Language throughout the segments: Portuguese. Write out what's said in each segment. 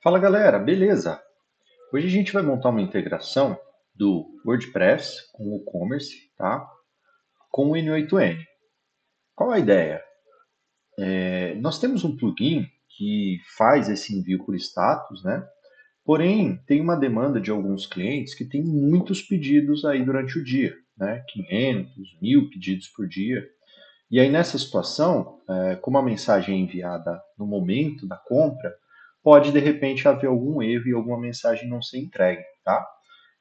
Fala galera, beleza? Hoje a gente vai montar uma integração do WordPress com o WooCommerce, tá? Com o N8N. Qual a ideia? Nós temos um plugin que faz esse envio por status, né? Porém, tem uma demanda de alguns clientes que tem muitos pedidos aí durante o dia, né? 500, 1000 pedidos por dia. E aí, nessa situação, como a mensagem é enviada no momento da compra, pode de repente haver algum erro e alguma mensagem não ser entregue, tá?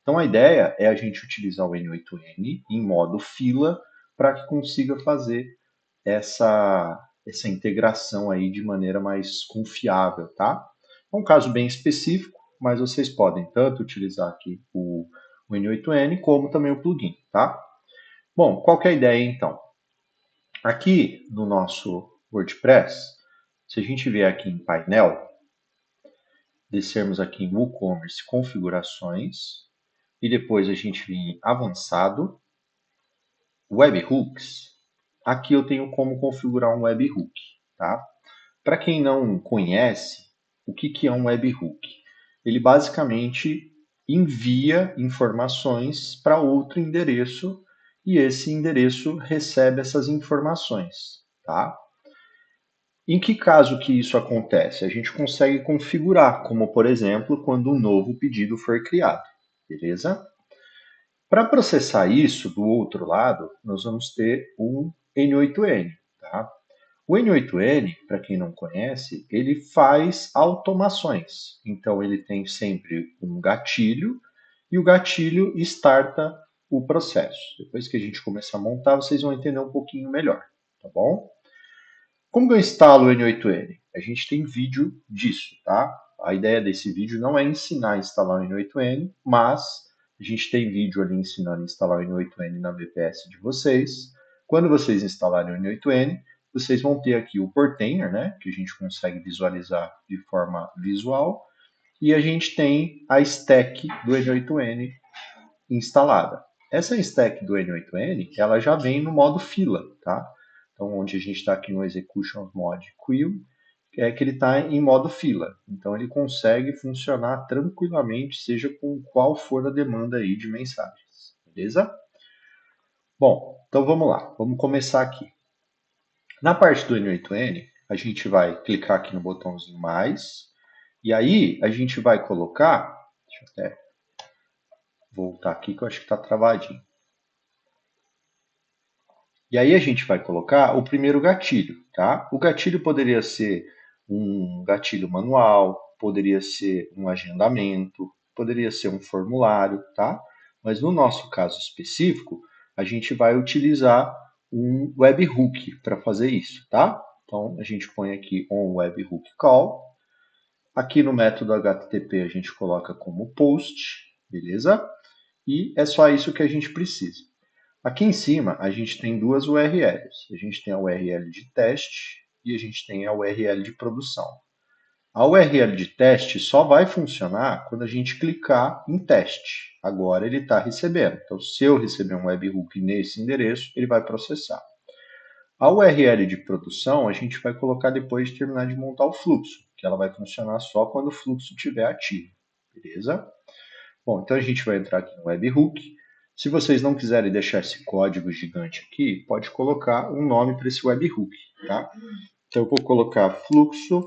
Então, a ideia é a gente utilizar o N8N em modo fila para que consiga fazer essa integração aí de maneira mais confiável, tá? É um caso bem específico, mas vocês podem tanto utilizar aqui o N8N como também o plugin, tá? Bom, qual que é a ideia então? Aqui no nosso WordPress, se a gente vier aqui em painel, descermos aqui em WooCommerce configurações e depois a gente vir em avançado, webhooks, aqui eu tenho como configurar um webhook, tá? Para quem não conhece, o que é um webhook? Ele basicamente envia informações para outro endereço e esse endereço recebe essas informações, tá? Em que caso que isso acontece? A gente consegue configurar, como por exemplo, quando um novo pedido for criado, beleza? Para processar isso, do outro lado, nós vamos ter um N8N, tá? O N8N, para quem não conhece, ele faz automações. Então ele tem sempre um gatilho e o gatilho starta o processo. Depois que a gente começar a montar, vocês vão entender um pouquinho melhor, tá bom? Como que eu instalo o N8N? A gente tem vídeo disso, tá? A ideia desse vídeo não é ensinar a instalar o N8N, mas a gente tem vídeo ali ensinando a instalar o N8N na VPS de vocês. Quando vocês instalarem o N8N, vocês vão ter aqui o Portainer, né? Que a gente consegue visualizar de forma visual. E a gente tem a stack do N8N instalada. Essa stack do N8N, ela já vem no modo fila, tá? Então, onde a gente está aqui no Execution Mode Queue, é que ele está em modo fila. Então, ele consegue funcionar tranquilamente, seja com qual for a demanda aí de mensagens, beleza? Bom, então vamos lá, vamos começar aqui. Na parte do N8N, a gente vai clicar aqui no botãozinho mais, e aí a gente vai colocar, deixa eu até voltar aqui que eu acho que está travadinho. E aí a gente vai colocar o primeiro gatilho, tá? O gatilho poderia ser um gatilho manual, poderia ser um agendamento, poderia ser um formulário, tá? Mas no nosso caso específico, a gente vai utilizar um webhook para fazer isso, tá? Então a gente põe aqui on webhook call. Aqui no método HTTP a gente coloca como post, beleza? E é só isso que a gente precisa. Aqui em cima, a gente tem duas URLs. A gente tem a URL de teste e a gente tem a URL de produção. A URL de teste só vai funcionar quando a gente clicar em teste. Agora ele está recebendo. Então, se eu receber um webhook nesse endereço, ele vai processar. A URL de produção a gente vai colocar depois de terminar de montar o fluxo, que ela vai funcionar só quando o fluxo estiver ativo. Beleza? Bom, então a gente vai entrar aqui no webhook. Se vocês não quiserem deixar esse código gigante aqui, pode colocar um nome para esse webhook, tá? Então eu vou colocar fluxo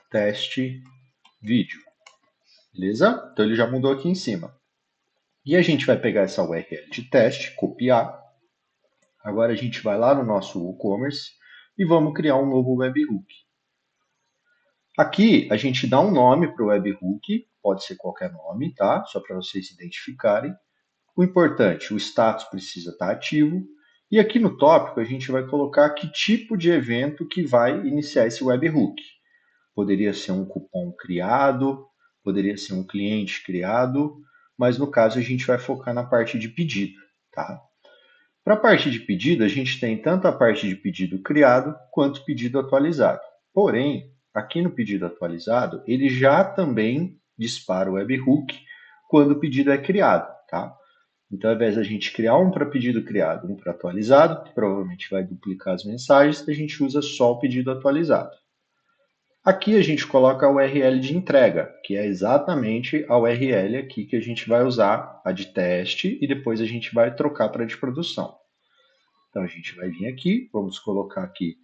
teste vídeo, beleza? Então ele já mudou aqui em cima. E a gente vai pegar essa URL de teste, copiar. Agora a gente vai lá no nosso WooCommerce e vamos criar um novo webhook. Aqui a gente dá um nome para o webhook, pode ser qualquer nome, tá? Só para vocês se identificarem. O importante, o status precisa estar ativo. E aqui no tópico a gente vai colocar que tipo de evento que vai iniciar esse webhook. Poderia ser um cupom criado, poderia ser um cliente criado, mas no caso a gente vai focar na parte de pedido, tá? Para a parte de pedido, a gente tem tanto a parte de pedido criado quanto pedido atualizado. Porém, aqui no pedido atualizado, ele já também dispara o webhook quando o pedido é criado, tá? Então, ao invés da gente criar um para pedido criado, um para atualizado, que provavelmente vai duplicar as mensagens, a gente usa só o pedido atualizado. Aqui a gente coloca a URL de entrega, que é exatamente a URL aqui que a gente vai usar, a de teste, e depois a gente vai trocar para a de produção. Então a gente vai vir aqui, vamos colocar aqui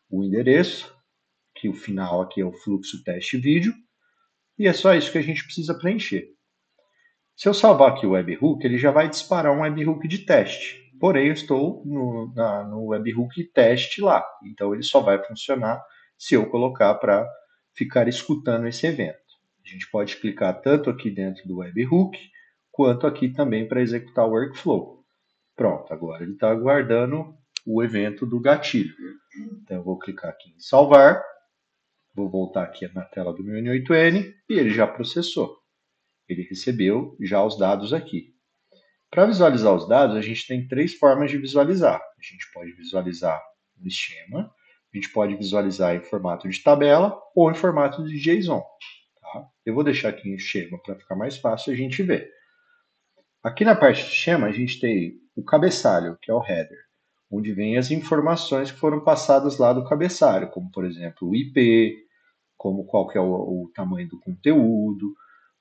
o endereço, que o final aqui é o fluxo teste vídeo, e é só isso que a gente precisa preencher. Se eu salvar aqui o webhook, ele já vai disparar um webhook de teste. Porém, eu estou no webhook teste lá. Então, ele só vai funcionar se eu colocar para ficar escutando esse evento. A gente pode clicar tanto aqui dentro do webhook, quanto aqui também para executar o workflow. Pronto, agora ele está aguardando o evento do gatilho. Então, eu vou clicar aqui em salvar, vou voltar aqui na tela do meu N8N e ele já processou. Ele recebeu já os dados aqui. Para visualizar os dados, a gente tem três formas de visualizar. A gente pode visualizar no esquema, a gente pode visualizar em formato de tabela ou em formato de JSON. Tá? Eu vou deixar aqui em esquema para ficar mais fácil a gente ver. Aqui na parte de esquema, a gente tem o cabeçalho, que é o header, onde vem as informações que foram passadas lá do cabeçalho, como, por exemplo, o IP, como qual que é o tamanho do conteúdo,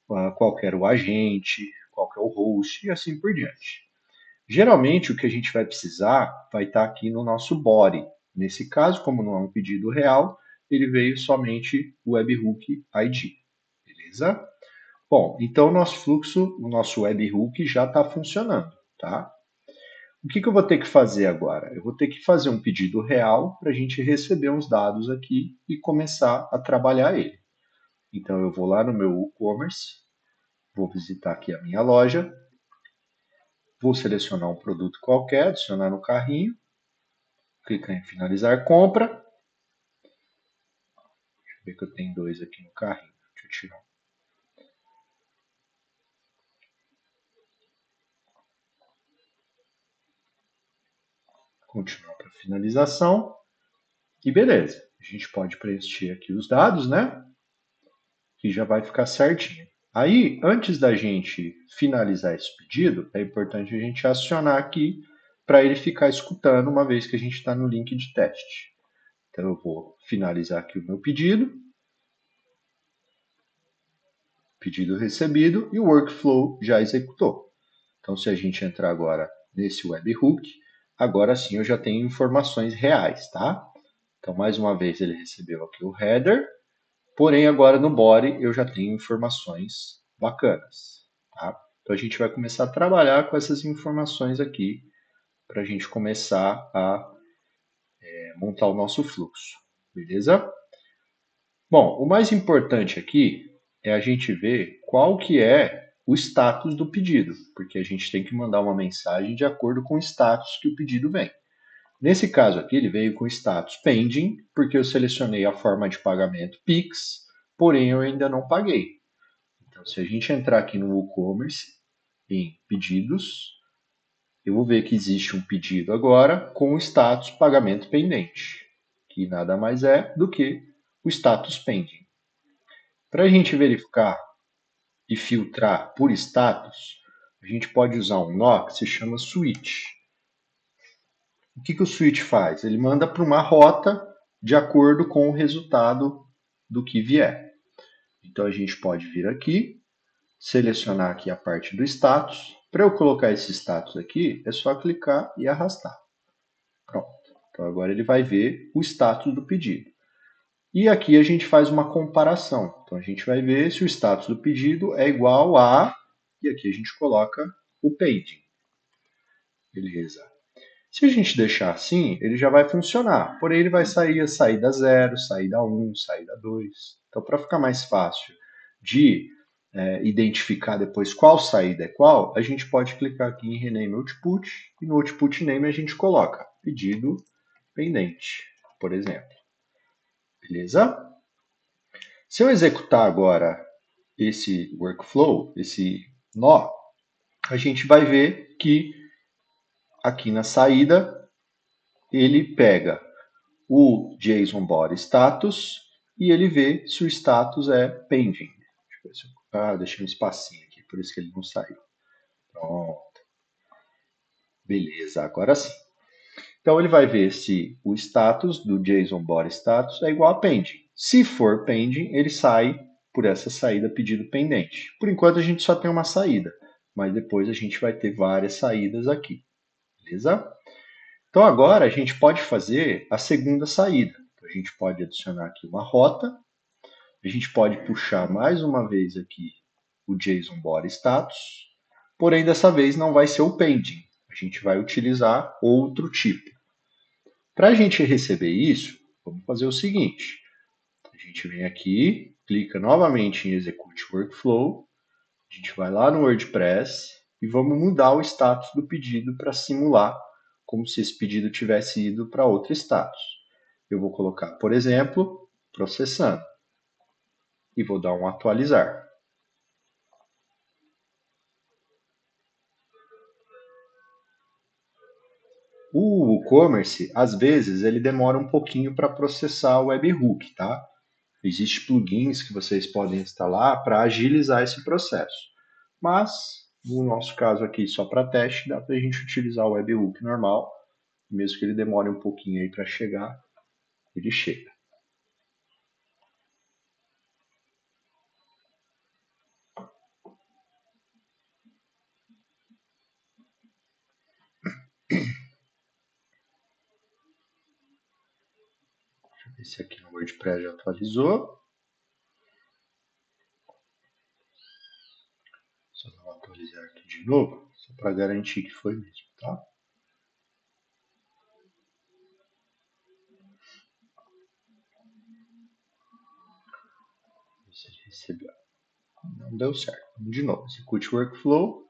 qual que era o agente, qual que é o host e assim por diante. Geralmente, o que a gente vai precisar vai estar aqui no nosso body. Nesse caso, como não é um pedido real, ele veio somente o webhook ID. Beleza? Bom, então o nosso fluxo, o nosso webhook já está funcionando. Tá? O que eu vou ter que fazer agora? Eu vou ter que fazer um pedido real para a gente receber uns dados aqui e começar a trabalhar ele. Então, eu vou lá no meu WooCommerce, vou visitar aqui a minha loja, vou selecionar um produto qualquer, adicionar no carrinho, clicar em finalizar compra. Deixa eu ver que eu tenho dois aqui no carrinho. Deixa eu tirar. Continuar para finalização. E beleza. A gente pode preencher aqui os dados, né? Que já vai ficar certinho. Aí, antes da gente finalizar esse pedido, é importante a gente acionar aqui para ele ficar escutando uma vez que a gente está no link de teste. Então, eu vou finalizar aqui o meu pedido. Pedido recebido e o workflow já executou. Então, se a gente entrar agora nesse webhook, agora sim eu já tenho informações reais, tá? Então, mais uma vez, ele recebeu aqui o header, porém agora no body eu já tenho informações bacanas, tá? Então, a gente vai começar a trabalhar com essas informações aqui para a gente começar a montar o nosso fluxo, beleza? Bom, o mais importante aqui é a gente ver qual que é o status do pedido, porque a gente tem que mandar uma mensagem de acordo com o status que o pedido vem. Nesse caso aqui, ele veio com status pending, porque eu selecionei a forma de pagamento Pix, porém eu ainda não paguei. Então, se a gente entrar aqui no WooCommerce, em pedidos, eu vou ver que existe um pedido agora com o status pagamento pendente, que nada mais é do que o status pending. Para a gente verificar e filtrar por status, a gente pode usar um nó que se chama switch. O que o switch faz? Ele manda para uma rota de acordo com o resultado do que vier. Então a gente pode vir aqui, selecionar aqui a parte do status. Para eu colocar esse status aqui, é só clicar e arrastar. Pronto. Então agora ele vai ver o status do pedido. E aqui a gente faz uma comparação. Então a gente vai ver se o status do pedido é igual a, e aqui a gente coloca o pending. Beleza. Se a gente deixar assim, ele já vai funcionar. Porém, ele vai sair a saída 0, saída 1, saída 2. Então, para ficar mais fácil de identificar depois qual saída é qual, a gente pode clicar aqui em Rename Output e no Output Name a gente coloca pedido pendente, por exemplo. Beleza? Se eu executar agora esse workflow, esse nó, a gente vai ver que aqui na saída ele pega o JSON Body Status e ele vê se o status é pending. Deixei um espacinho aqui, por isso que ele não saiu. Pronto. Beleza, agora sim. Então ele vai ver se o status do JSON body status é igual a pending. Se for pending, ele sai por essa saída pedido pendente. Por enquanto a gente só tem uma saída, mas depois a gente vai ter várias saídas aqui, beleza? Então agora a gente pode fazer a segunda saída. A gente pode adicionar aqui uma rota, a gente pode puxar mais uma vez aqui o JSON body status, porém dessa vez não vai ser o pending, a gente vai utilizar outro tipo. Para a gente receber isso, vamos fazer o seguinte, a gente vem aqui, clica novamente em Execute Workflow, a gente vai lá no WordPress e vamos mudar o status do pedido para simular como se esse pedido tivesse ido para outro status. Eu vou colocar, por exemplo, processando e vou dar um atualizar. O WooCommerce, às vezes, ele demora um pouquinho para processar o webhook, tá? Existem plugins que vocês podem instalar para agilizar esse processo. Mas, no nosso caso aqui, só para teste, dá para a gente utilizar o webhook normal. Mesmo que ele demore um pouquinho aí para chegar, ele chega. Deixa eu ver se aqui no WordPress já atualizou. Só dar um atualizar aqui de novo, só para garantir que foi mesmo, tá? Se ele recebeu. Não deu certo. Vamos de novo. Execute Workflow.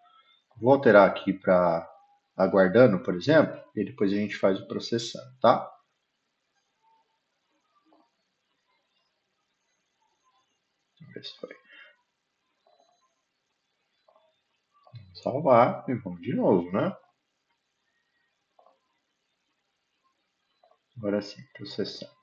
Vou alterar aqui para aguardando, por exemplo, e depois a gente faz o processando, tá? Vamos ver se foi. Vamos salvar e vamos de novo, né? Agora sim, processando.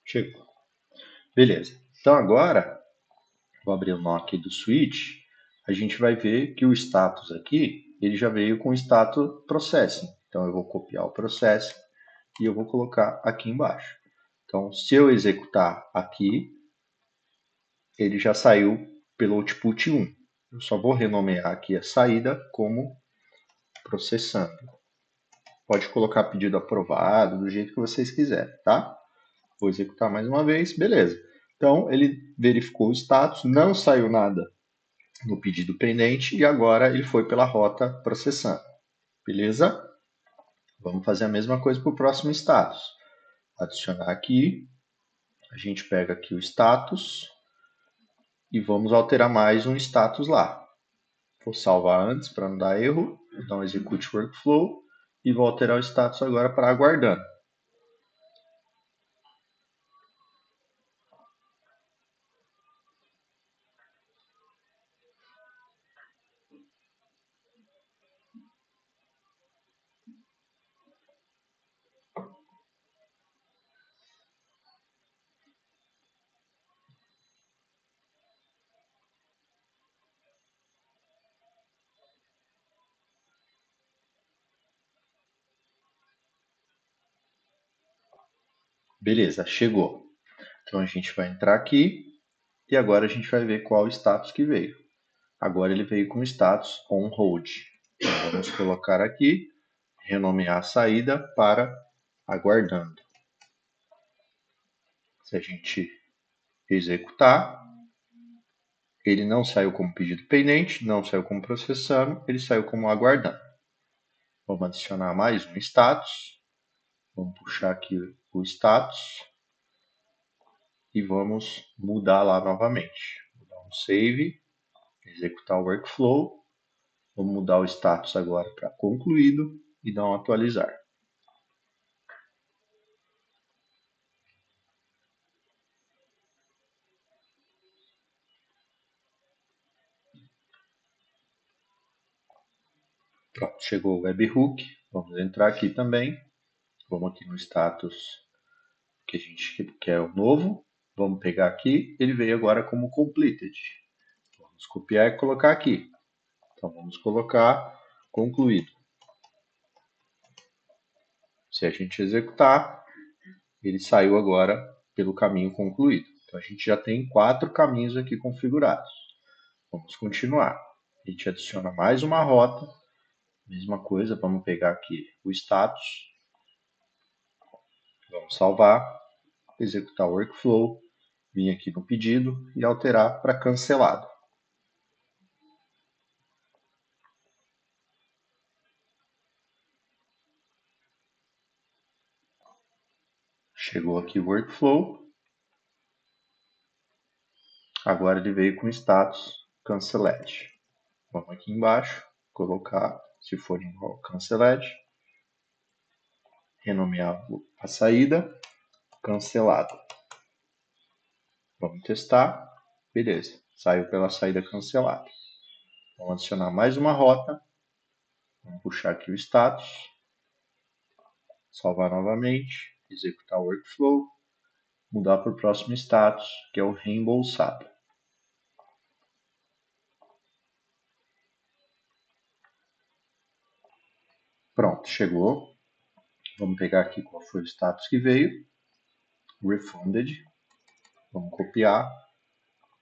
Chegou. Beleza. Então agora, vou abrir o nó aqui do switch, a gente vai ver que o status aqui, ele já veio com o status processing. Então eu vou copiar o processing e eu vou colocar aqui embaixo. Então, se eu executar aqui, ele já saiu pelo output 1. Eu só vou renomear aqui a saída como processando. Pode colocar pedido aprovado, do jeito que vocês quiserem, tá? Vou executar mais uma vez, beleza. Então, ele verificou o status, não saiu nada no pedido pendente e agora ele foi pela rota processando. Beleza? Vamos fazer a mesma coisa para o próximo status. Adicionar aqui, a gente pega aqui o status e vamos alterar mais um status lá. Vou salvar antes para não dar erro, então execute workflow e vou alterar o status agora para aguardando. Beleza, chegou. Então a gente vai entrar aqui e agora a gente vai ver qual o status que veio. Agora ele veio com status on hold. Então, vamos colocar aqui, renomear a saída para aguardando. Se a gente executar, ele não saiu como pedido pendente, não saiu como processando, ele saiu como aguardando. Vamos adicionar mais um status. Vamos puxar aqui o status e vamos mudar lá novamente. Vou dar um save, executar o workflow. Vamos mudar o status agora para concluído e dar um atualizar. Pronto, chegou o webhook. Vamos entrar aqui também. Vamos aqui no status que a gente quer o novo. Vamos pegar aqui. Ele veio agora como completed. Vamos copiar e colocar aqui. Então vamos colocar concluído. Se a gente executar, ele saiu agora pelo caminho concluído. Então a gente já tem 4 caminhos aqui configurados. Vamos continuar. A gente adiciona mais uma rota. Mesma coisa, vamos pegar aqui o status. Vamos salvar, executar o workflow, vir aqui no pedido e alterar para cancelado. Chegou aqui o workflow. Agora ele veio com status canceled. Vamos aqui embaixo, colocar, se for em canceled, renomear a saída, cancelado. Vamos testar. Beleza, saiu pela saída cancelada. Vamos adicionar mais uma rota. Vamos puxar aqui o status. Salvar novamente, executar o workflow, mudar para o próximo status, que é o reembolsado. Pronto, chegou. Vamos pegar aqui qual foi o status que veio. Refunded. Vamos copiar,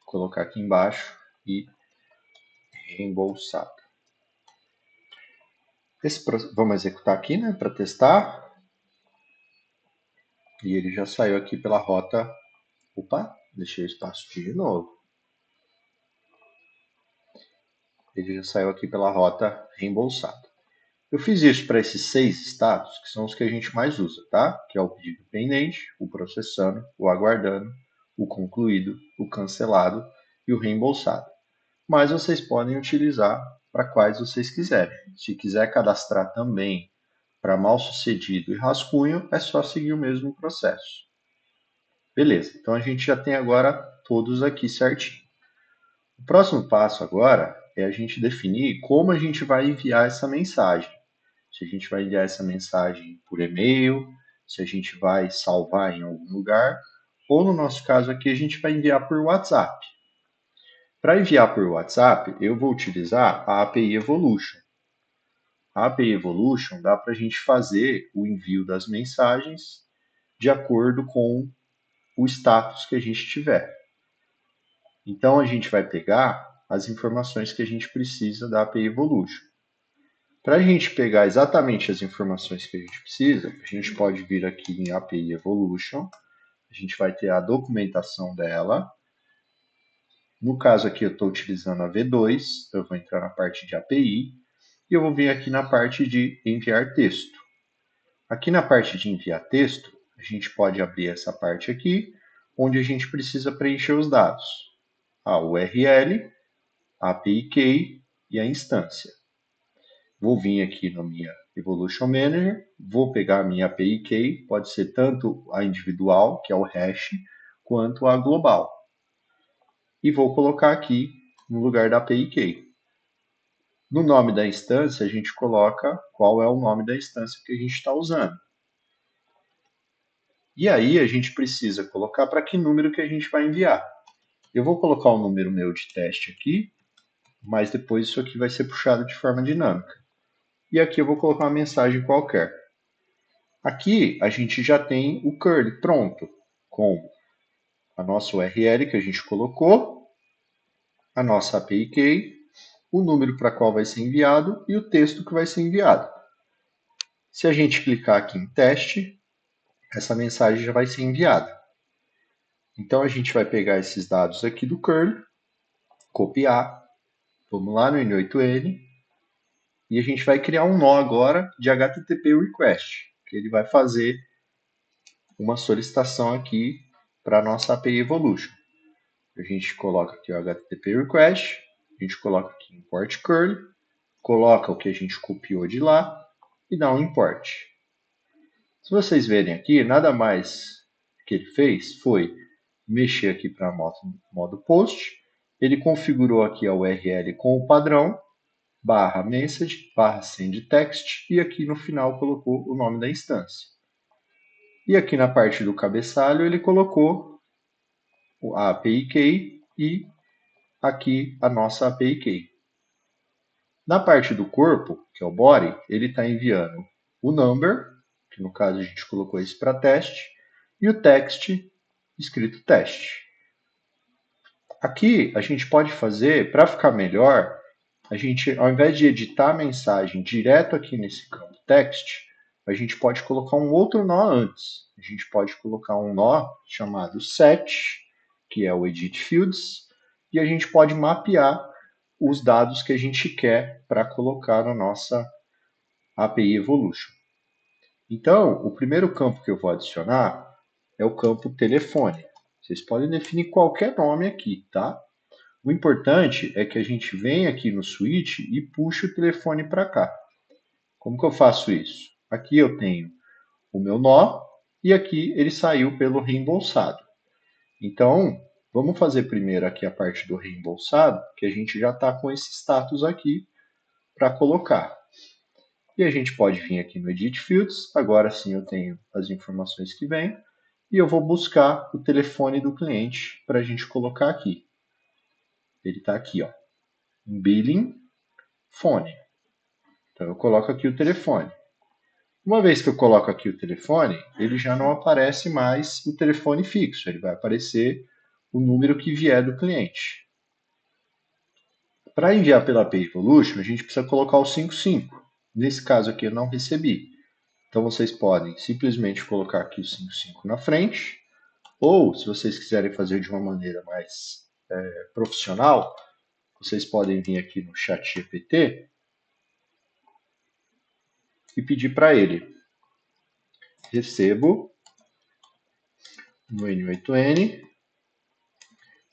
colocar aqui embaixo e reembolsado. Vamos executar aqui, né, para testar. E ele já saiu aqui pela rota. Opa, deixei o espaço de novo. Ele já saiu aqui pela rota reembolsado. Eu fiz isso para esses 6 status, que são os que a gente mais usa, tá? Que é o pedido pendente, o processando, o aguardando, o concluído, o cancelado e o reembolsado. Mas vocês podem utilizar para quais vocês quiserem. Se quiser cadastrar também para mal sucedido e rascunho, é só seguir o mesmo processo. Beleza, então a gente já tem agora todos aqui certinho. O próximo passo agora é a gente definir como a gente vai enviar essa mensagem. Se a gente vai enviar essa mensagem por e-mail, se a gente vai salvar em algum lugar, ou no nosso caso aqui a gente vai enviar por WhatsApp. Para enviar por WhatsApp, eu vou utilizar a API Evolution. A API Evolution dá para a gente fazer o envio das mensagens de acordo com o status que a gente tiver. Então a gente vai pegar as informações que a gente precisa da API Evolution. Para a gente pegar exatamente as informações que a gente precisa, a gente pode vir aqui em API Evolution, a gente vai ter a documentação dela. No caso aqui eu estou utilizando a V2, eu vou entrar na parte de API e eu vou vir aqui na parte de enviar texto. Aqui na parte de enviar texto, a gente pode abrir essa parte aqui, onde a gente precisa preencher os dados. A URL, a API Key e a instância. Vou vir aqui no minha Evolution Manager, vou pegar a minha API Key, pode ser tanto a individual, que é o hash, quanto a global. E vou colocar aqui no lugar da API Key. No nome da instância, a gente coloca qual é o nome da instância que a gente está usando. E aí a gente precisa colocar para que número que a gente vai enviar. Eu vou colocar o número meu de teste aqui, mas depois isso aqui vai ser puxado de forma dinâmica. E aqui eu vou colocar uma mensagem qualquer. Aqui a gente já tem o curly pronto, com a nossa URL que a gente colocou, a nossa API Key, o número para qual vai ser enviado e o texto que vai ser enviado. Se a gente clicar aqui em teste, essa mensagem já vai ser enviada. Então a gente vai pegar esses dados aqui do curly, copiar, vamos lá no N8N, e a gente vai criar um nó agora de HTTP request, que ele vai fazer uma solicitação aqui para a nossa API Evolution. A gente coloca aqui o HTTP request, a gente coloca aqui import curly, coloca o que a gente copiou de lá e dá um import. Se vocês verem aqui, nada mais que ele fez foi mexer aqui para modo post, ele configurou aqui a URL com o padrão barra message, barra send text, e aqui no final colocou o nome da instância. E aqui na parte do cabeçalho ele colocou a API key e aqui a nossa API key. Na parte do corpo, que é o body, ele está enviando o number, que no caso a gente colocou esse para teste, e o text escrito teste. Aqui a gente pode fazer, para ficar melhor, a gente, ao invés de editar a mensagem direto aqui nesse campo text, a gente pode colocar um outro nó antes. A gente pode colocar um nó chamado set, que é o edit fields, e a gente pode mapear os dados que a gente quer para colocar na nossa API Evolution. Então, o primeiro campo que eu vou adicionar é o campo telefone. Vocês podem definir qualquer nome aqui, tá? O importante é que a gente venha aqui no switch e puxe o telefone para cá. Como que eu faço isso? Aqui eu tenho o meu nó e aqui ele saiu pelo reembolsado. Então, vamos fazer primeiro aqui a parte do reembolsado, que a gente já está com esse status aqui para colocar. E a gente pode vir aqui no Edit Fields, agora sim eu tenho as informações que vêm, e eu vou buscar o telefone do cliente para a gente colocar aqui. Ele está aqui, ó, Billing Phone. Então eu coloco aqui o telefone. Uma vez que eu coloco aqui o telefone, ele já não aparece mais o telefone fixo, ele vai aparecer o número que vier do cliente. Para enviar pela API Evolution, a gente precisa colocar o 55. Nesse caso aqui eu não recebi. Então vocês podem simplesmente colocar aqui o 55 na frente, ou se vocês quiserem fazer de uma maneira mais profissional, vocês podem vir aqui no chat GPT e pedir para ele: recebo no N8N,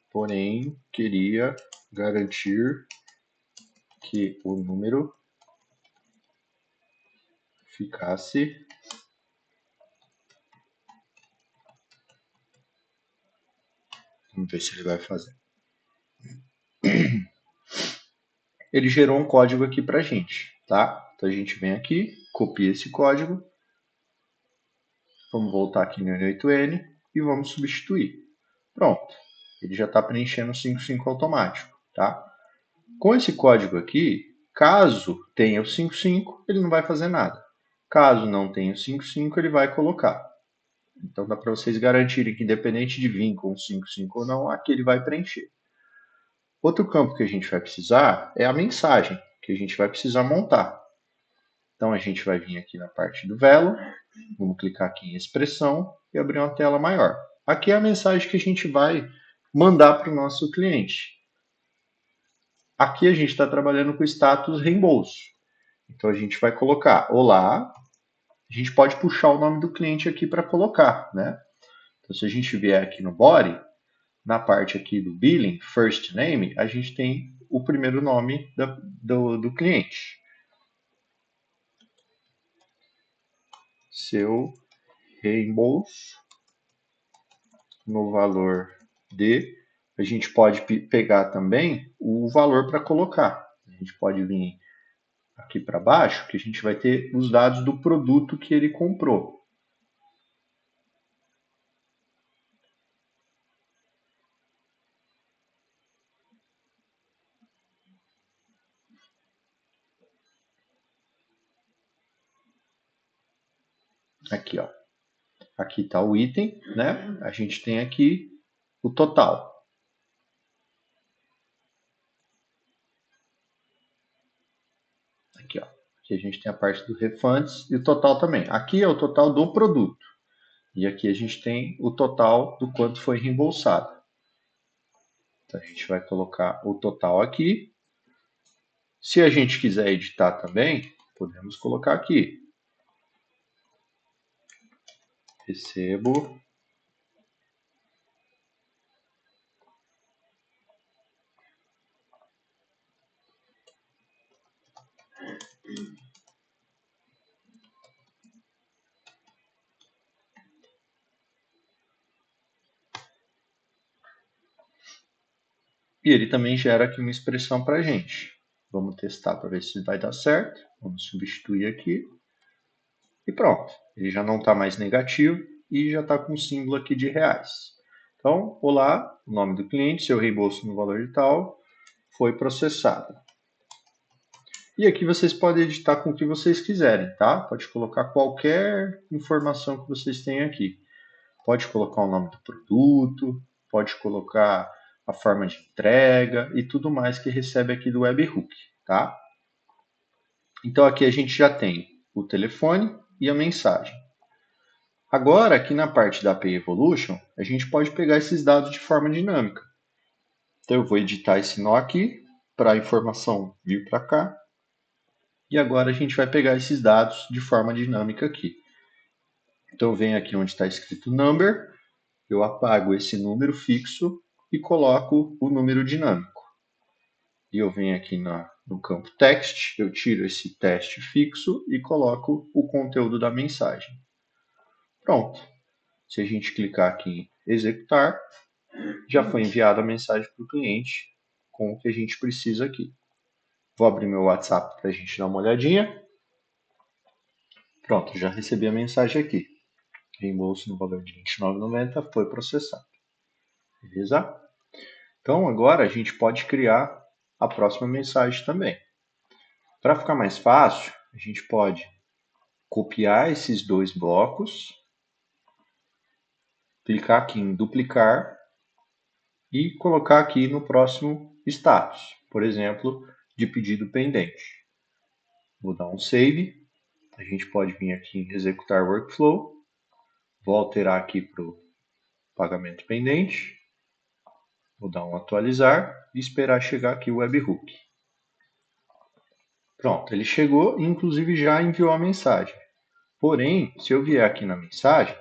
porém queria garantir que o número ficasse vamos ver se ele vai fazer. Ele gerou um código aqui para a gente, tá? Então a gente vem aqui, copia esse código, vamos voltar aqui no N8N e vamos substituir. Pronto, ele já está preenchendo o 55 automático, tá? Com esse código aqui, caso tenha o 55, ele não vai fazer nada. Caso não tenha o 55, ele vai colocar. Então dá para vocês garantirem que independente de vir com o 55 ou não, aqui ele vai preencher. Outro campo que a gente vai precisar é a mensagem, que a gente vai precisar montar. Então a gente vai vir aqui na parte do Velo, vamos clicar aqui em expressão e abrir uma tela maior. Aqui é a mensagem que a gente vai mandar para o nosso cliente. Aqui a gente está trabalhando com o status reembolso. Então a gente vai colocar olá, a gente pode puxar o nome do cliente aqui para colocar, né? Então se a gente vier aqui no body, na parte aqui do billing, first name, a gente tem o primeiro nome do cliente. Seu reembolso no valor de, a gente pode pegar também o valor para colocar. A gente pode vir aqui para baixo, que a gente vai ter os dados do produto que ele comprou. Aqui, ó. Aqui está o item, né? A gente tem aqui o total. Aqui, ó. Aqui a gente tem a parte do refunds e o total também. Aqui é o total do produto. E aqui a gente tem o total do quanto foi reembolsado. Então a gente vai colocar o total aqui. Se a gente quiser editar também, podemos colocar aqui. Recebo e ele também gera aqui uma expressão para a gente. Vamos testar para ver se vai dar certo. Vamos substituir aqui. E pronto. Ele já não está mais negativo e já está com o símbolo aqui de reais. Então, olá, o nome do cliente, seu reembolso no valor de tal, foi processado. E aqui vocês podem editar com o que vocês quiserem, tá? Pode colocar qualquer informação que vocês tenham aqui. Pode colocar o nome do produto, pode colocar a forma de entrega e tudo mais que recebe aqui do webhook, tá? Então aqui a gente já tem o telefone e a mensagem. Agora, aqui na parte da Pay Evolution, a gente pode pegar esses dados de forma dinâmica. Então eu vou editar esse nó aqui para a informação vir para cá. E agora a gente vai pegar esses dados de forma dinâmica aqui. Então eu venho aqui onde está escrito number, eu apago esse número fixo e coloco o número dinâmico. E eu venho aqui no campo text, eu tiro esse text fixo e coloco o conteúdo da mensagem. Pronto. Se a gente clicar aqui em executar, já foi enviada a mensagem para o cliente com o que a gente precisa aqui. Vou abrir meu WhatsApp para a gente dar uma olhadinha. Pronto, já recebi a mensagem aqui. Reembolso no valor de R$ 29,90 foi processado. Beleza? Então agora a gente pode criar a próxima mensagem também. Para ficar mais fácil, a gente pode copiar esses dois blocos, clicar aqui em duplicar e colocar aqui no próximo status, por exemplo, de pedido pendente. Vou dar um save, a gente pode vir aqui em executar workflow, vou alterar aqui para o pagamento pendente, vou dar um atualizar e esperar chegar aqui o webhook. Pronto, ele chegou e inclusive já enviou a mensagem. Porém, se eu vier aqui na mensagem,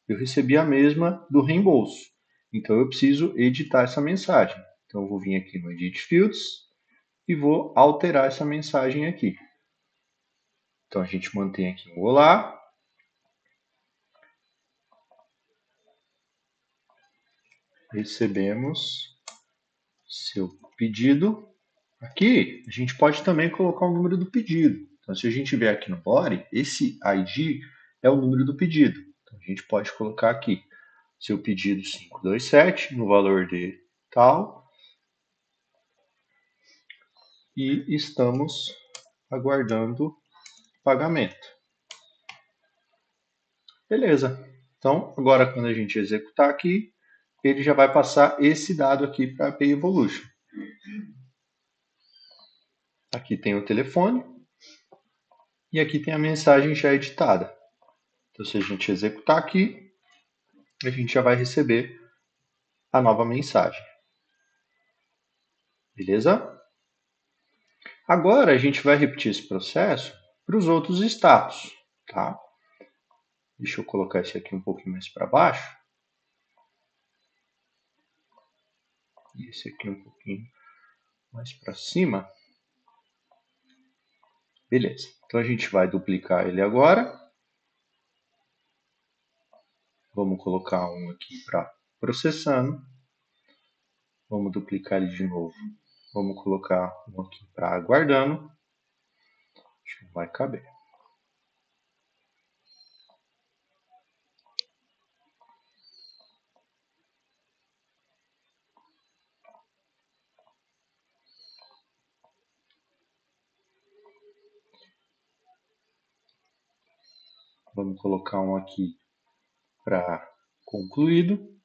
eu recebi a mesma do reembolso. Então eu preciso editar essa mensagem. Então eu vou vir aqui no Edit Fields e vou alterar essa mensagem aqui. Então a gente mantém aqui o olá. Recebemos seu pedido. Aqui a gente pode também colocar o número do pedido. Então se a gente vier aqui no body, esse ID é o número do pedido. Então a gente pode colocar aqui seu pedido 527 no valor de tal. E estamos aguardando pagamento. Beleza. Então, agora quando a gente executar aqui, ele já vai passar esse dado aqui para a Pay Evolution. Aqui tem o telefone e aqui tem a mensagem já editada. Então, se a gente executar aqui, a gente já vai receber a nova mensagem. Beleza? Agora a gente vai repetir esse processo para os outros status, tá? Deixa eu colocar esse aqui um pouquinho mais para baixo. E esse aqui um pouquinho mais para cima. Beleza. Então a gente vai duplicar ele agora. Vamos colocar um aqui para processando. Vamos duplicar ele de novo. Vamos colocar um aqui para aguardando. Acho que não vai caber. Vamos colocar um aqui para concluído.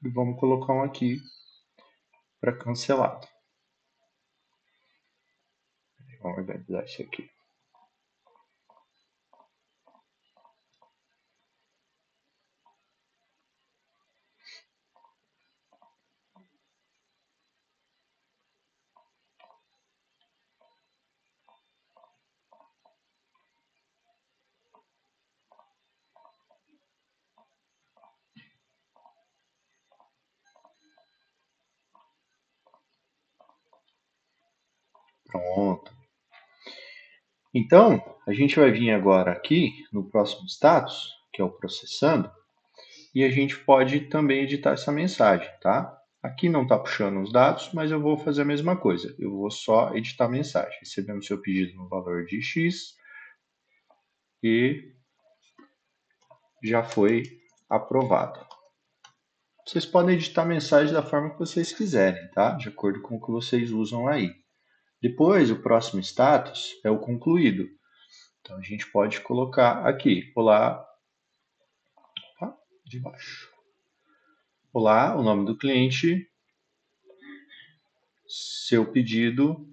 E vamos colocar um aqui para cancelado. Vamos organizar isso aqui. Pronto. Então, a gente vai vir agora aqui no próximo status, que é o processando, e a gente pode também editar essa mensagem, tá? Aqui não está puxando os dados, mas eu vou fazer a mesma coisa. Eu vou só editar a mensagem. Recebemos seu pedido no valor de X e já foi aprovado. Vocês podem editar a mensagem da forma que vocês quiserem, tá? De acordo com o que vocês usam aí. Depois, o próximo status é o concluído. Então, a gente pode colocar aqui, olá, opa, de baixo. Olá, o nome do cliente, seu pedido,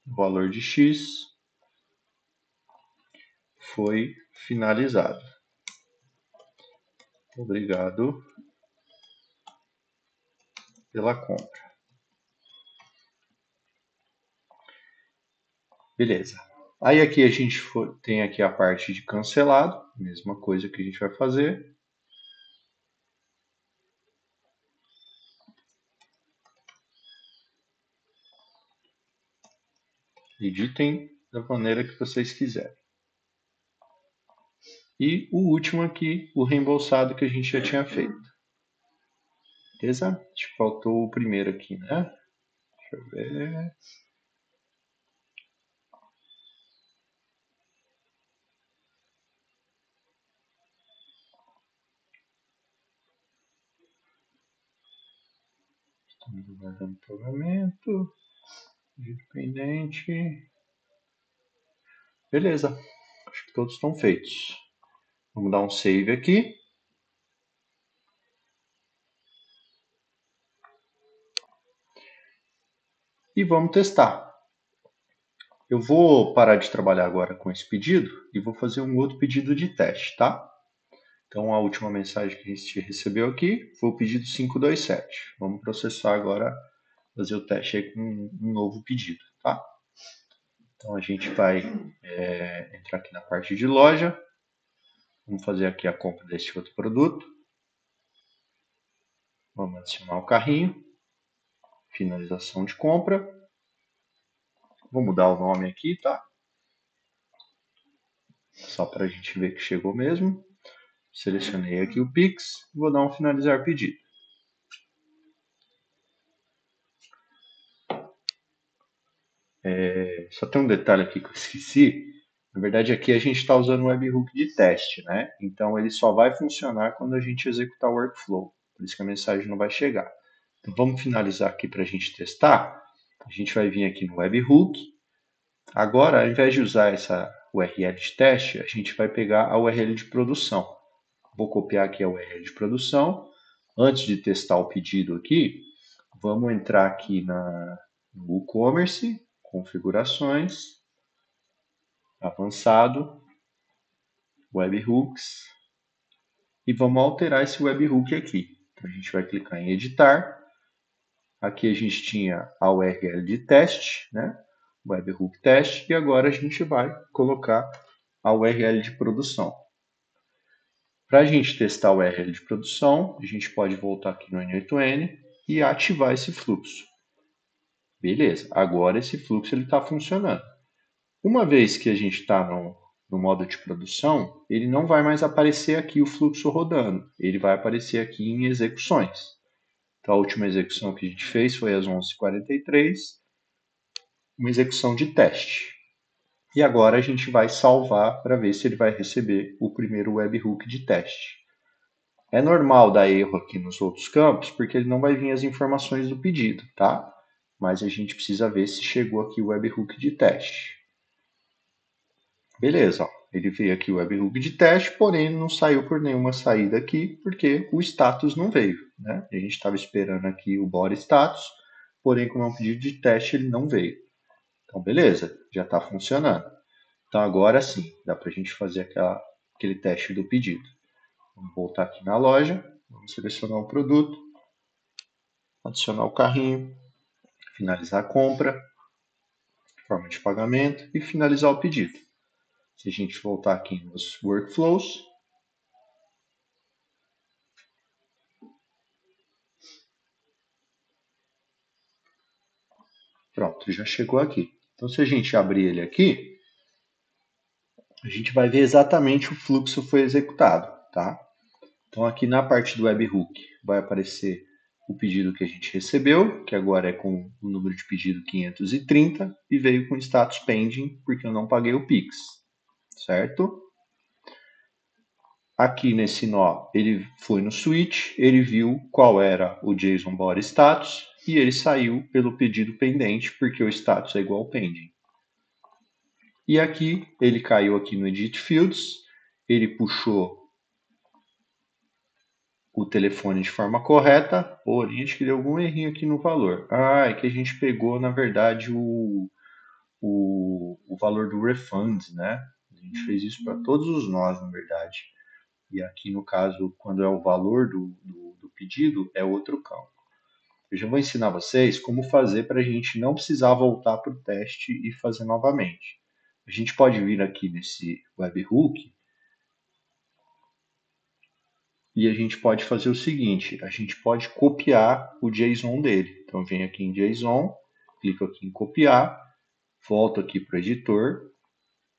valor de X, foi finalizado. Obrigado pela compra. Beleza. Aí aqui a gente tem aqui a parte de cancelado, mesma coisa que a gente vai fazer. Editem da maneira que vocês quiserem. E o último aqui, o reembolsado que a gente já tinha feito. Beleza? Acho que faltou o primeiro aqui, né? Deixa eu ver. Estamos guardando o pagamento. Independente. Beleza. Acho que todos estão feitos. Vamos dar um save aqui. E vamos testar. Eu vou parar de trabalhar agora com esse pedido e vou fazer um outro pedido de teste, tá? Então, a última mensagem que a gente recebeu aqui foi o pedido 527. Vamos processar agora, fazer o teste aí com um novo pedido, tá? Então, a gente vai entrar aqui na parte de loja. Vamos fazer aqui a compra desse outro produto. Vamos adicionar o carrinho. Finalização de compra. Vou mudar o nome aqui, tá? Só para a gente ver que chegou mesmo. Selecionei aqui o Pix. Vou dar um finalizar pedido. Só tem um detalhe aqui que eu esqueci. Na verdade, aqui a gente está usando o webhook de teste, né? Então, ele só vai funcionar quando a gente executar o workflow. Por isso que a mensagem não vai chegar. Então, vamos finalizar aqui para a gente testar. A gente vai vir aqui no webhook. Agora, ao invés de usar essa URL de teste, a gente vai pegar a URL de produção. Vou copiar aqui a URL de produção. Antes de testar o pedido aqui, vamos entrar aqui no WooCommerce, configurações, avançado, webhooks, e vamos alterar esse webhook aqui. Então, a gente vai clicar em editar. Aqui a gente tinha a URL de teste, né? Webhook teste, e agora a gente vai colocar a URL de produção. Para a gente testar a URL de produção, a gente pode voltar aqui no N8N e ativar esse fluxo. Beleza, agora esse fluxo está funcionando. Uma vez que a gente está no modo de produção, ele não vai mais aparecer aqui o fluxo rodando, ele vai aparecer aqui em execuções. Então, a última execução que a gente fez foi às 11h43, uma execução de teste. E agora a gente vai salvar para ver se ele vai receber o primeiro webhook de teste. É normal dar erro aqui nos outros campos, porque ele não vai vir as informações do pedido, tá? Mas a gente precisa ver se chegou aqui o webhook de teste. Beleza, ó. Ele veio aqui o webhook de teste, porém não saiu por nenhuma saída aqui, porque o status não veio, né? A gente estava esperando aqui o body status, porém como é um pedido de teste, ele não veio. Então, beleza, já está funcionando. Então, agora sim, dá para a gente fazer aquele teste do pedido. Vamos voltar aqui na loja, vamos selecionar o produto, adicionar o carrinho, finalizar a compra, forma de pagamento e finalizar o pedido. Se a gente voltar aqui nos workflows, pronto, já chegou aqui. Então, se a gente abrir ele aqui, a gente vai ver exatamente o fluxo foi executado, tá? Então aqui na parte do webhook vai aparecer o pedido que a gente recebeu, que agora é com o número de pedido 530 e veio com status pending porque eu não paguei o Pix, certo? Aqui nesse nó, ele foi no switch, ele viu qual era o JSON body status e ele saiu pelo pedido pendente, porque o status é igual ao pending. E aqui, ele caiu aqui no Edit Fields, ele puxou o telefone de forma correta, porém, acho que deu algum errinho aqui no valor. Ah, é que a gente pegou, na verdade, o valor do refund, né? A gente fez isso para todos os nós, na verdade. E aqui, no caso, quando é o valor do pedido, é outro campo. Eu já vou ensinar vocês como fazer para a gente não precisar voltar para o teste e fazer novamente. A gente pode vir aqui nesse webhook e a gente pode fazer o seguinte, a gente pode copiar o JSON dele. Então, vem aqui em JSON, clico aqui em copiar, volto aqui para o editor,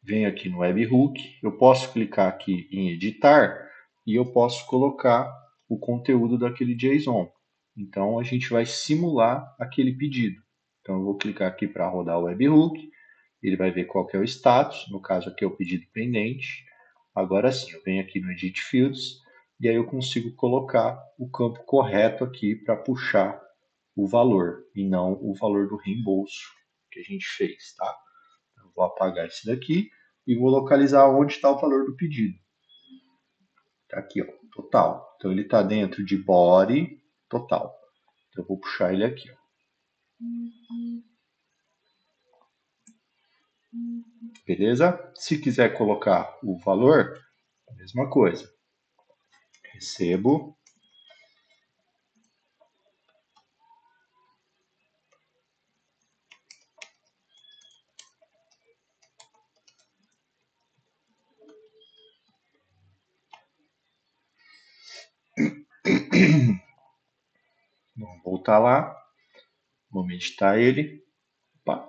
venho aqui no webhook, eu posso clicar aqui em editar e eu posso colocar o conteúdo daquele JSON. Então, a gente vai simular aquele pedido. Então, eu vou clicar aqui para rodar o webhook, ele vai ver qual que é o status, no caso aqui é o pedido pendente. Agora sim, eu venho aqui no Edit Fields, e aí eu consigo colocar o campo correto aqui para puxar o valor, e não o valor do reembolso que a gente fez, tá? Eu vou apagar esse daqui e vou localizar onde está o valor do pedido. Tá aqui, ó, total. Então ele está dentro de body total. Então eu vou puxar ele aqui, ó. Beleza? Se quiser colocar o valor, a mesma coisa. Recebo. Vamos voltar lá. Vamos editar ele. Opa.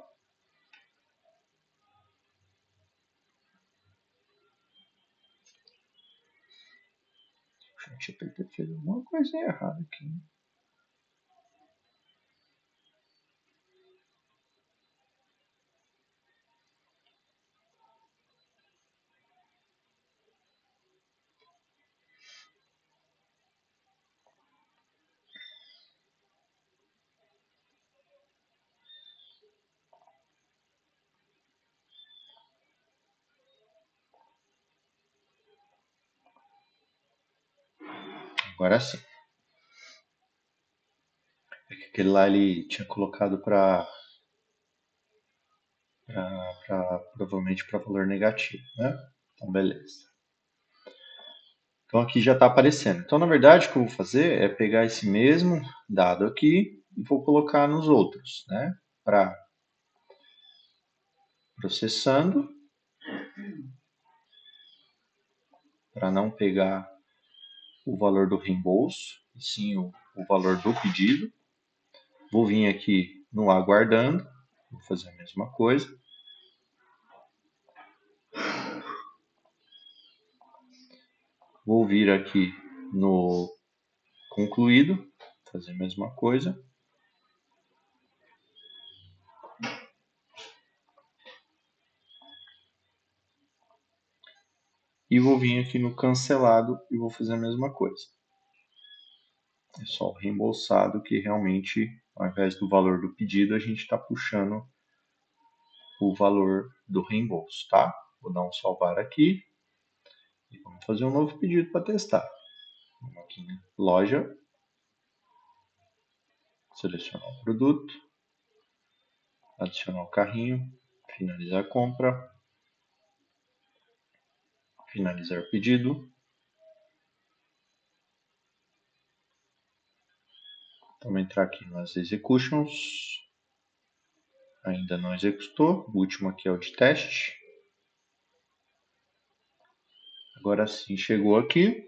Gente, eu fez alguma coisa errada aqui. Agora sim. É que aquele lá ele tinha colocado para provavelmente para valor negativo, né? Então, beleza. Então aqui já está aparecendo. Então, na verdade, o que eu vou fazer é pegar esse mesmo dado aqui e vou colocar nos outros, né? Para processando, para não pegar o valor do reembolso, e sim o valor do pedido. Vou vir aqui no aguardando, vou fazer a mesma coisa. Vou vir aqui no concluído, fazer a mesma coisa. E vou vir aqui no cancelado e vou fazer a mesma coisa. É só o reembolsado que realmente, ao invés do valor do pedido, a gente está puxando o valor do reembolso, tá? Vou dar um salvar aqui e vamos fazer um novo pedido para testar. Vamos aqui em loja, selecionar o produto, adicionar o carrinho, finalizar a compra, finalizar o pedido. Vamos entrar aqui nas executions. Ainda não executou. O último aqui é o de teste. Agora sim chegou aqui.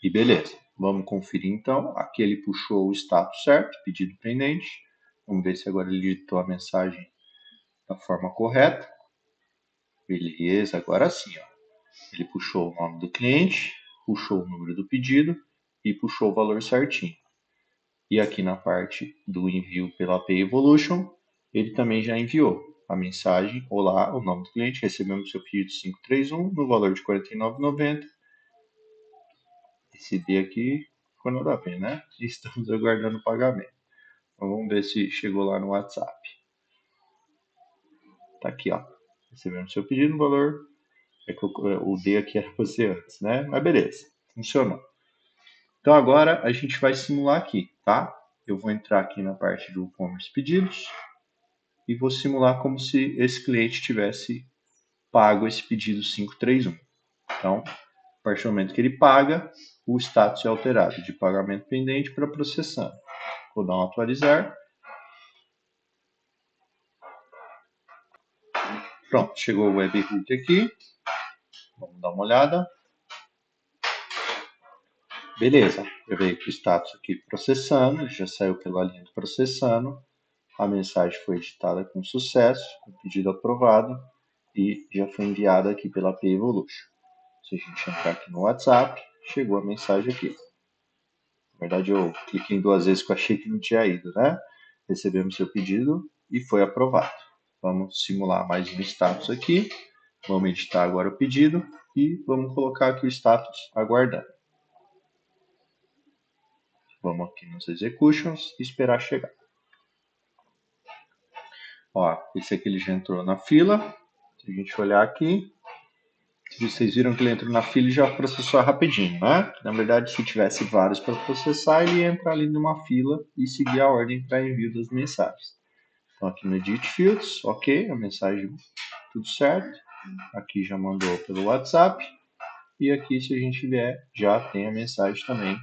E beleza. Vamos conferir então. Aqui ele puxou o status certo, pedido pendente. Vamos ver se agora ele digitou a mensagem da forma correta. Beleza, agora sim. Ó. Ele puxou o nome do cliente, puxou o número do pedido e puxou o valor certinho. E aqui na parte do envio pela Pay Evolution, ele também já enviou a mensagem: olá, o nome do cliente, recebemos seu pedido 531 no valor de R$ 49,90. Esse D aqui ficou nada a ver, né? Estamos aguardando o pagamento. Então vamos ver se chegou lá no WhatsApp. Tá aqui, ó. Recebemos seu pedido no valor. É que o D aqui era você antes, né? Mas beleza, funcionou. Então agora a gente vai simular aqui, tá? Eu vou entrar aqui na parte do e-commerce pedidos e vou simular como se esse cliente tivesse pago esse pedido 531. Então, a partir do momento que ele paga, o status é alterado de pagamento pendente para processando. Vou dar um atualizar. Pronto, chegou o webhook aqui. Vamos dar uma olhada. Beleza, eu veio com o status aqui processando, já saiu pela linha do processando. A mensagem foi editada com sucesso, com o pedido aprovado e já foi enviada aqui pela Pay Evolution. Se a gente entrar aqui no WhatsApp, chegou a mensagem aqui. Na verdade, eu cliquei 2 vezes que eu achei que não tinha ido, né? Recebemos seu pedido e foi aprovado. Vamos simular mais um status aqui. Vamos editar agora o pedido e vamos colocar aqui o status aguardando. Vamos aqui nos executions e esperar chegar. Ó, esse aqui ele já entrou na fila. Se a gente olhar aqui, vocês viram que ele entrou na fila e já processou rapidinho, né? Na verdade, se tivesse vários para processar, ele ia entrar ali numa fila e seguir a ordem para envio das mensagens. Então aqui no Edit Fields, ok, a mensagem tudo certo. Aqui já mandou pelo WhatsApp. E aqui, se a gente vier, já tem a mensagem também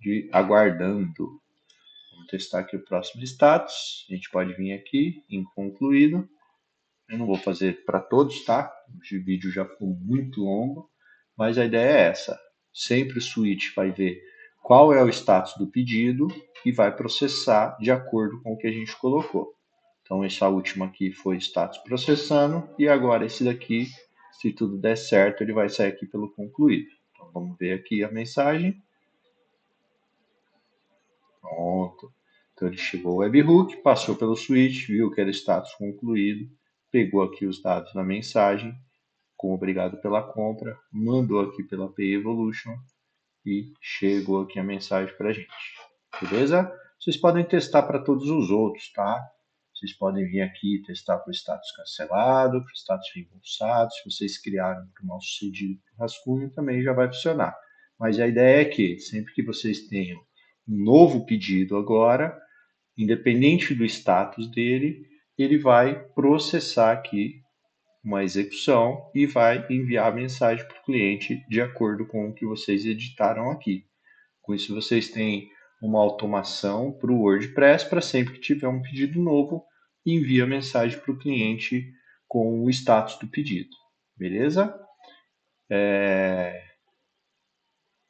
de aguardando. Vamos testar aqui o próximo status. A gente pode vir aqui em concluído. Eu não vou fazer para todos, tá? O vídeo já ficou muito longo, mas a ideia é essa. Sempre o switch vai ver qual é o status do pedido e vai processar de acordo com o que a gente colocou. Então, essa última aqui foi status processando e agora esse daqui, se tudo der certo, ele vai sair aqui pelo concluído. Então, vamos ver aqui a mensagem. Pronto. Então, ele chegou ao webhook, passou pelo switch, viu que era status concluído, pegou aqui os dados da mensagem, com obrigado pela compra, mandou aqui pela Pay Evolution e chegou aqui a mensagem para a gente. Beleza? Vocês podem testar para todos os outros, tá? Vocês podem vir aqui e testar para o status cancelado, para o status reembolsado. Se vocês criaram para o mal sucedido rascunho, também já vai funcionar. Mas a ideia é que sempre que vocês tenham um novo pedido agora, independente do status dele, ele vai processar aqui uma execução e vai enviar a mensagem para o cliente de acordo com o que vocês editaram aqui. Com isso, vocês têm uma automação para o WordPress para sempre que tiver um pedido novo, envia a mensagem para o cliente com o status do pedido. Beleza?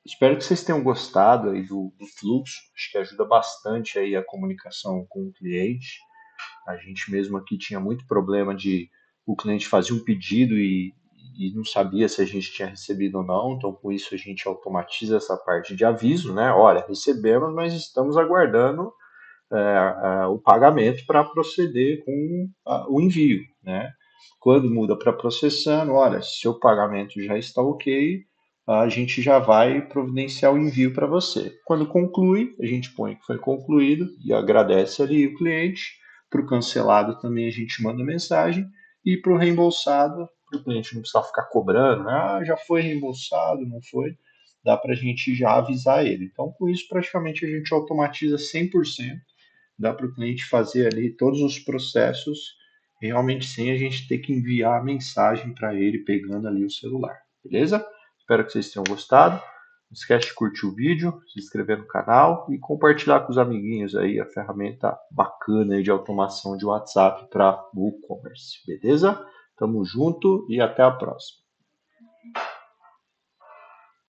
Espero que vocês tenham gostado aí do fluxo. Acho que ajuda bastante aí a comunicação com o cliente. A gente mesmo aqui tinha muito problema de o cliente fazia um pedido e não sabia se a gente tinha recebido ou não. Então, com isso, a gente automatiza essa parte de aviso, né? Olha, recebemos, mas estamos aguardando o pagamento para proceder com o envio, né? Quando muda para processando, olha, se o pagamento já está ok, a gente já vai providenciar o envio para você. Quando conclui, a gente põe que foi concluído e agradece ali o cliente. Para o cancelado também a gente manda mensagem e para o reembolsado, para o cliente não precisar ficar cobrando, né? Ah, já foi reembolsado, não foi? Dá para a gente já avisar ele. Então, com isso, praticamente a gente automatiza 100%. Dá para o cliente fazer ali todos os processos realmente sem a gente ter que enviar a mensagem para ele pegando ali o celular, beleza? Espero que vocês tenham gostado. Não esquece de curtir o vídeo, se inscrever no canal e compartilhar com os amiguinhos aí a ferramenta bacana aí de automação de WhatsApp para o e-commerce, beleza? Tamo junto e até a próxima.